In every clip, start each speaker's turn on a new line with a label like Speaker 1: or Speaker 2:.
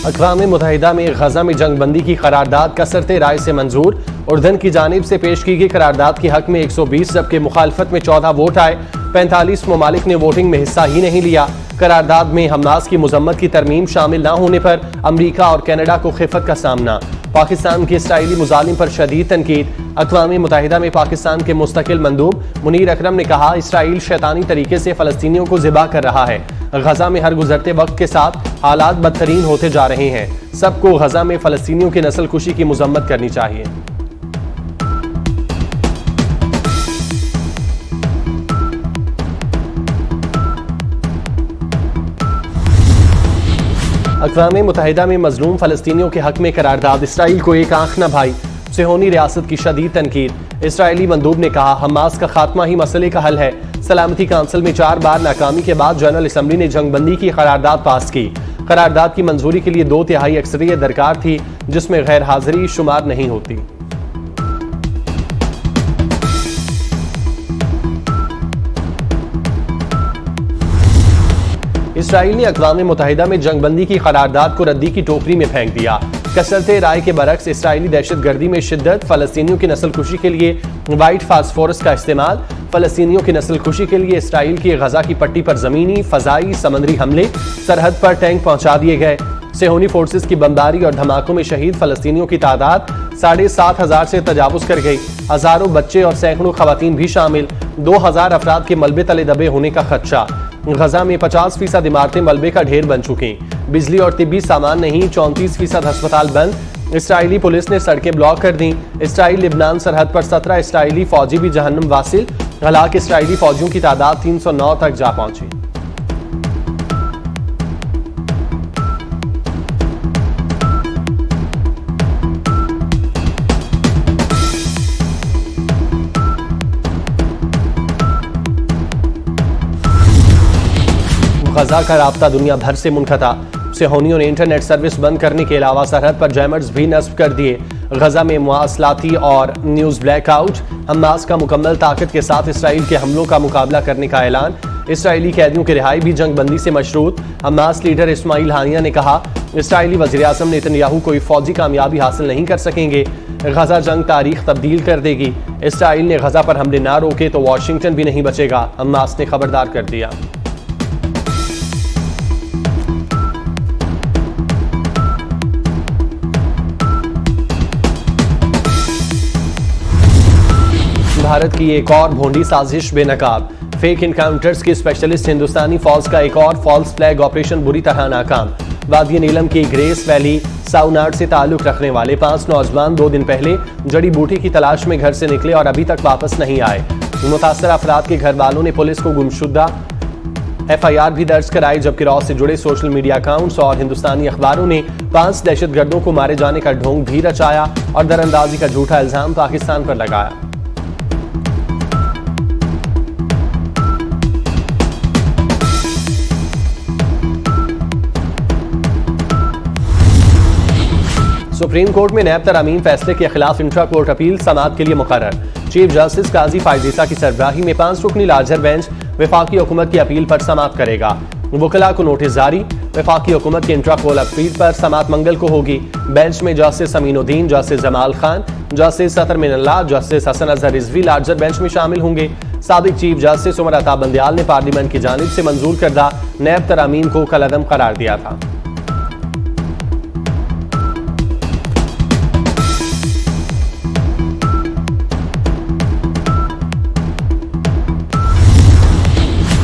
Speaker 1: अक़वाम मुत्तहिदा में गजा में जंगबंदी की करारदाद कसरते राय से मंजूर। उर्दन की जानिब से पेश की गई करारदाद के हक में 120 जबकि मुखालफत में 14 वोट आए। 45 ममालिक ने वोटिंग में हिस्सा ही नहीं लिया। करारदाद में हमास की मजम्मत की तरमीम शामिल न होने पर अमरीका और कनाडा को खिफत का सामना। पाकिस्तान के इसराइली मुजालिम पर शदीद तनकीद। अक़वाम मुत्तहिदा में पाकिस्तान के मुस्तकिल मंदूब मुनीर अकरम ने कहा, इसराइल शैतानी तरीके से फ़लस्तीनियों को ज़िबा कर रहा है। गजा में हर गुजरते वक्त के साथ हालात बदतरीन होते जा रहे हैं। सबको गजा में फ़लस्तीनियों की नस्ल कुशी की मजम्मत करनी चाहिए। अक़वाम मुत्तहिदा में मजलूम फ़लस्तीनियों के हक में करारदाद। इसराइल को एक आंख न भाई। सिहोनी रियासत की शदीद तनकीद। इसराइली मंदूब ने कहा, हमास का खात्मा ही मसले का हल है। सलामती काउंसिल में 4 बार नाकामी के बाद जनरल असम्बली ने जंगबंदी की करारदाद पास की। करारदाद की मंजूरी के लिए 2/3 अक्सरियत दरकार थी, जिसमें गैर हाजिरी शुमार नहीं होती। इसराइल ने अक़वाम मुत्तहिदा में जंगबंदी की करारदाद को रद्दी की टोकरी में फेंक दिया। कसरते राय के बरक्स इसराइली दहशत गर्दी में शिद्दत। फ़लस्तीनियों की नस्ल खुशी के लिए वाइट फास्फोरस का इस्तेमाल। फ़लस्तीनियों की नस्ल खुशी के लिए इसराइल की गजा की पट्टी पर ज़मीनी, फ़ज़ाई, समंदरी हमले। सरहद पर टैंक पहुंचा दिए गए। सिहोनी फोर्सेस की बमबारी और धमाकों में शहीद फ़लस्तीनियों की तादाद 7,500 से तजावुज कर गई। हज़ारों बच्चे और सैकड़ों खवातीन भी शामिल। 2,000 अफराद के मलबे तले दबे होने का खदशा। गजा में 50% इमारतें मलबे का ढेर बन चुकी। बिजली और तिब्बी सामान नहीं। 34% अस्पताल बंद। इसराइली पुलिस ने सड़कें ब्लॉक कर दी। इसराइल लिबनान सरहद पर 17 इसराइली फौजी भी जहन्नुम वासिल। हलाक इसराइली फौजियों की तादाद 309 तक जा पहुंची। गजा का राब्ता दुनिया भर से मुनक़ता। सिहोनियों ने इंटरनेट सर्विस बंद करने के अलावा सरहद पर जैमर्स भी नस्ब कर दिए। गजा में मुआसलाती और न्यूज़ ब्लैकआउट। हमास का मुकम्मल ताकत के साथ इसराइल के हमलों का मुकाबला करने का ऐलान। इसराइली कैदियों की रिहाई भी जंगबंदी से मशरूत। हमास लीडर इस्माइल हानिया ने कहा, इसराइली वज़ीर-ए-आज़म नेतन्याहू कोई फौजी कामयाबी हासिल नहीं कर सकेंगे। गजा जंग तारीख तब्दील कर देगी। इसराइल ने गजा पर हमले ना रोके तो वाशिंगटन भी नहीं बचेगा, हमास ने खबरदार कर दिया। भारत की एक और भोंडी साजिश बेनकाब। फेक इनकाउंटर्स के स्पेशलिस्ट हिंदुस्तानी फौज का एक और फॉल्स फ्लैग ऑपरेशन बुरी तरह नाकाम। वादी नीलम की ग्रेस वैली साउनाट से ताल्लुक रखने वाले 5 नौजवान 2 दिन पहले जड़ी बूटी की तलाश में घर से निकले और अभी तक वापस नहीं आए। मुतासर अफराद के घर वालों ने पुलिस को गुमशुदा FIR भी दर्ज कराई, जबकि रॉ से जुड़े सोशल मीडिया अकाउंट्स और हिंदुस्तानी अखबारों ने 5 दहशतगर्दों को मारे जाने का ढोंग भी रचाया और दरअंदाजी का झूठा इल्जाम पाकिस्तान पर लगाया। सुप्रीम कोर्ट में नैब तरामीम फैसले के खिलाफ इंट्रा कोर्ट अपील समाअत के लिए मुकर्रर। चीफ जस्टिस काजी फायजीसा की सरबराही में 5 रुकनी लार्जर बेंच वफाकी हुकूमत की अपील पर समाअत करेगा। वकला को नोटिस जारी। वफाकी हुकूमत की इंट्रा कोर्ट अपील पर समाअत मंगल को होगी। बेंच में justice Aminuddin, justice Jamal Khan, justice Sattar Minallah, justice Hasan Azhar Rizvi larger bench में शामिल होंगे। साबिक चीफ जस्टिस उमर अता बंदयाल ने पार्लियामेंट की जानिब से मंजूर करदा नैब तरामीम को कलअदम करार दिया था।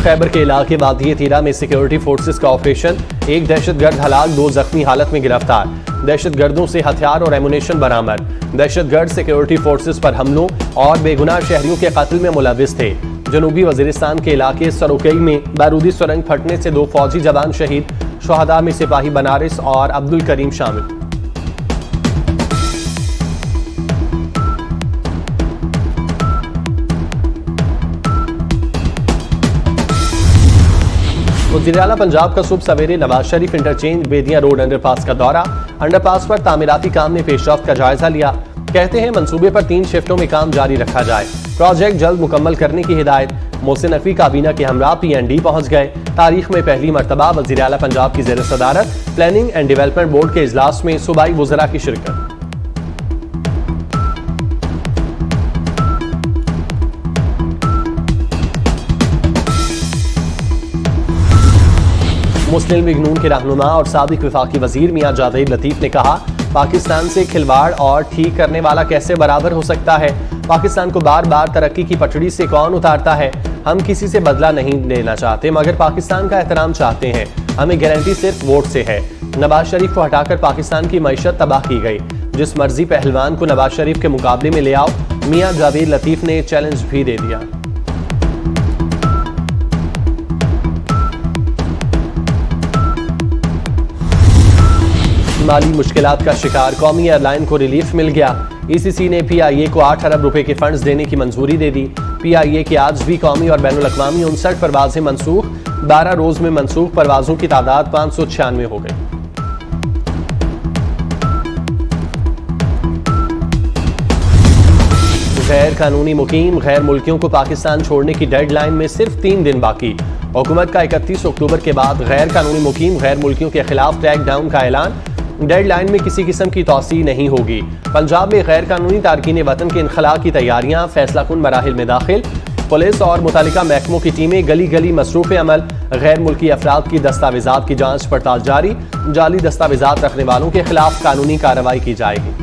Speaker 1: खैबर के इलाके वादी तीरा में सिक्योरिटी फोर्सेस का ऑपरेशन। एक दहशतगर्द हलाक, 2 जख्मी हालत में गिरफ्तार। दहशतगर्दों से हथियार और एमुनेशन बरामद। दहशतगर्द सिक्योरिटी फोर्सेस पर हमलों और बेगुनाह शहरियों के कत्ल में मुलविस थे। जनूबी वजीरिस्तान के इलाके सरोकई में बारूदी सुरंग फटने से 2 फौजी जवान शहीद। शुहदा में सिपाही बनारस और अब्दुल करीम शामिल। वज़ीर आला पंजाब का सुबह सवेरे नवाज शरीफ इंटरचेंज बेदिया रोड अंडरपास का दौरा। अंडरपास पर तामीराती काम में पेशरफ्त का जायजा लिया। कहते हैं मंसूबे पर 3 शिफ्टों में काम जारी रखा जाए। प्रोजेक्ट जल्द मुकम्मल करने की हिदायत। मोहसिन नकवी काबीना के हमरा PND पहुंच गए। तारीख में पहली मरतबा वज़ीर आला पंजाब की ज़ेर सदारत प्लानिंग एंड डेवलपमेंट बोर्ड के इजलास में सूबाई वज़रा की शिरकत। मुस्लिम लीग नून के रहनुमा और साबिक वफाकी वजीर मियां जावेद लतीफ ने कहा, पाकिस्तान से खिलवाड़ और ठीक करने वाला कैसे बराबर हो सकता है। पाकिस्तान को बार बार तरक्की की पटड़ी से कौन उतारता है। हम किसी से बदला नहीं लेना चाहते मगर पाकिस्तान का एहतराम चाहते हैं। हमें गारंटी सिर्फ वोट से है। नवाज शरीफ को हटाकर पाकिस्तान की मईशत तबाह की गई। जिस मर्जी पहलवान को नवाज शरीफ के मुकाबले में ले आओ, मियां जावेद लतीफ ने चैलेंज भी दे दिया। माली मुश्किलात का शिकार कौमी एयरलाइन को रिलीफ मिल गया। ECC ने PIA को 8 अरब रुपए के फंड्स देने की मंजूरी दे दी। PIA की आज भी कौमी और बैनुल-अक़वामी 59 परवाजें मनसूख। 12 रोज में मनसूख परवाजों की तादाद 596 हो गई। गैर कानूनी मुकीम गैर मुल्कियों को पाकिस्तान छोड़ने की डेडलाइन में सिर्फ 3 दिन बाकी। हुकूमत का 31 अक्टूबर के बाद गैर कानूनी मुकीम गैर मुल्कियों के खिलाफ क्रैक डाउन का ऐलान। डेडलाइन में किसी किस्म की तौसी नहीं होगी। पंजाब में गैर कानूनी तारकीन वतन के इनखला की तैयारियां फैसला कुन मराहिल में दाखिल। पुलिस और मुतालिका महकमों की टीमें गली गली मसरूफ अमल। गैर मुल्की अफराद की दस्तावेजात की जांच पड़ताल जारी। जाली दस्तावेजात रखने वालों के खिलाफ कानूनी कार्रवाई की जाएगी।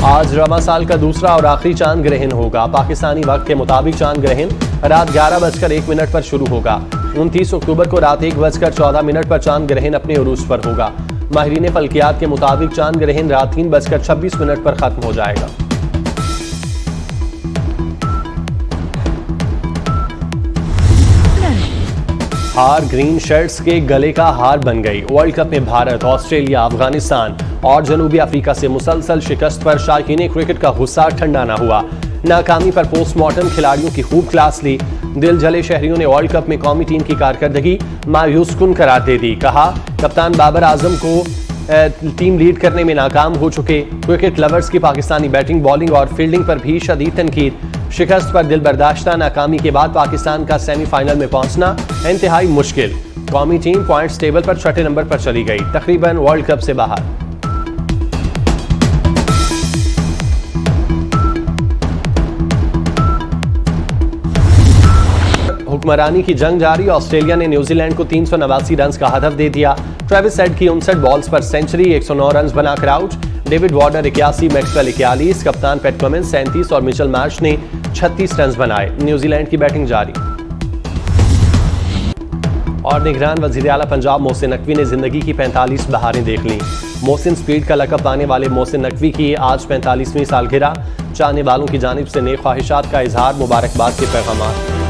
Speaker 1: आज रवा साल का दूसरा और आखिरी चांद ग्रहण होगा। पाकिस्तानी वक्त के मुताबिक चांद ग्रहण रात 11:01 पर शुरू होगा। 29 अक्टूबर को रात 1:14 पर चांद ग्रहण अपने उरूज पर होगा। माहिरीन फल्कियात के मुताबिक चांद ग्रहण रात 3:26 पर खत्म हो जाएगा। हार ग्रीन शर्ट्स के गले का हार बन गई। वर्ल्ड कप में भारत, ऑस्ट्रेलिया, अफगानिस्तान और जनूबी अफ्रीका से मुसलसल शिकस्त पर शायकीन क्रिकेट का गुस्सा ठंडा न हुआ। नाकामी पर पोस्टमार्टम खिलाड़ियों की खूब क्लास ली। दिल जले शहरियों ने वर्ल्ड कप में कौमी टीम की कारकर्दगी मायूस कुन करार दे दी। कहा, कप्तान बाबर आजम को टीम लीड करने में नाकाम हो चुके। क्रिकेट लवर्स की पाकिस्तानी बैटिंग, बॉलिंग और फील्डिंग पर भी शदीद तनकीद। शिकस्त पर दिल बर्दाश्ता नाकामी के बाद पाकिस्तान का सेमीफाइनल में पहुंचना इंतहाई मुश्किल। कौमी टीम पॉइंट्स टेबल पर 6ठे नंबर पर चली गई, तकरीबन वर्ल्ड कप से बाहर। हुक्मरानी की जंग जारी। ऑस्ट्रेलिया ने न्यूजीलैंड को 389 रन का हदफ दे दिया। ट्रेविस हेड की 59 बॉल्स पर सेंचुरी, 109 रन बनाकर आउट। डेविड वार्नर 81, मैक्सवेल 41, कप्तान पैट कमिंस 37 और मिचेल मार्श ने 36 रन बनाए। न्यूजीलैंड की बैटिंग जारी। और निगरान वज़ीर आला पंजाब मोहसिन नकवी ने जिंदगी की 45 बहारें देख लीं। मोहसिन स्पीड का लक़ब पाने वाले मोहसिन नकवी की आज 45वीं सालगिरह। चाहने वालों की जानिब से नेक ख्वाहिशात का इजहार, मुबारकबाद के पैगाम।